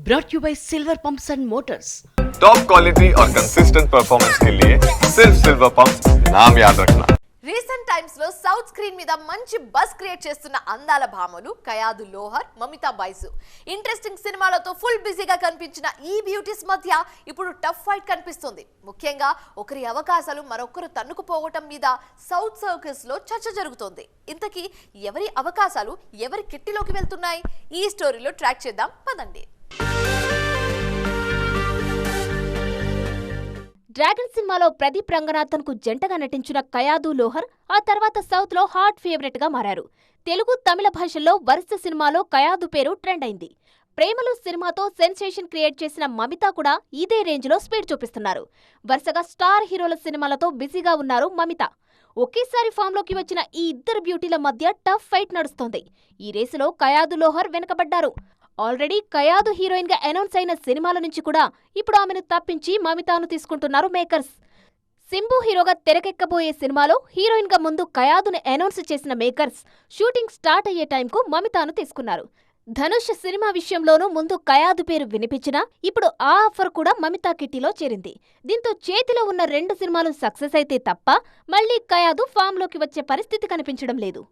brought you by Silver Pumps and Motors. Top quality और consistent performance के लिए सिर्फ सिल्वर पंप्स नाम याद रखना. రీసెంట్ టైమ్స్ లో సౌత్ స్క్రీన్ మీద మంచి బస్ క్రియేట్ చేస్తున్న అందాల భామలు కయాదు లోహర్, మమితా బైసు. ఇంట్రెస్టింగ్ సినిమాలతో ఫుల్ బిజీగా కనిపించిన ఈ బ్యూటీస్ మధ్య ఇప్పుడు టఫ్ ఫైట్ కనిపిస్తుంది. ముఖ్యంగా ఒకరి అవకాశాలు మరొకరు తన్నుకుపోవటం మీద సౌత్ సర్కిల్స్ లో చర్చ జరుగుతోంది. ఇంతకీ ఎవరి అవకాశాలు ఎవరి కిట్టిలోకి వెళ్తున్నాయి? ఈ స్టోరీలో ట్రాక్ చేద్దాం పదండి. డ్రాగన్ సినిమాలో ప్రదీప్ రంగనాథన్ కు జంటగా నటించిన కయాదు లోహర్ ఆ తర్వాత సౌత్ లో హాట్ ఫేవరెట్ గా మారారు. తెలుగు, తమిళ భాషల్లో వరుస సినిమాలో కయాదు పేరు ట్రెండ్ అయింది. ప్రేమలు సినిమాతో సెన్సేషన్ క్రియేట్ చేసిన మమితా కూడా ఇదే రేంజ్ లో స్పీడ్ చూపిస్తున్నారు. వరుసగా స్టార్ హీరోల సినిమాలతో బిజీగా ఉన్నారు మమితా. ఒకేసారి ఫామ్ లోకి వచ్చిన ఈ ఇద్దరు బ్యూటీల మధ్య టఫ్ ఫైట్ నడుస్తోంది. ఈ రేసులో కయాదు లోహర్ వెనకబడ్డారు. ఆల్రెడీ కయాదు హీరోయిన్ గా అనౌన్స్ అయిన సినిమాల నుంచి కూడా ఇప్పుడు ఆమెను తప్పించి మమితాను తీసుకుంటున్నారు మేకర్స్. సింబు హీరోగా తెరకెక్కబోయే సినిమాలో హీరోయిన్ గా ముందు కయాదును అనౌన్స్ చేసిన మేకర్స్ షూటింగ్ స్టార్ట్ అయ్యే టైంకు మమితాను తీసుకున్నారు. ధనుష్ సినిమా విషయంలోనూ ముందు కయాదు పేరు వినిపించినా ఇప్పుడు ఆ ఆఫర్ కూడా మమితా కిట్టీలో చేరింది. దీంతో చేతిలో ఉన్న 2 సినిమాలు సక్సెస్ అయితే తప్ప మళ్లీ కయాదు ఫామ్ లోకి వచ్చే పరిస్థితి కనిపించడం లేదు.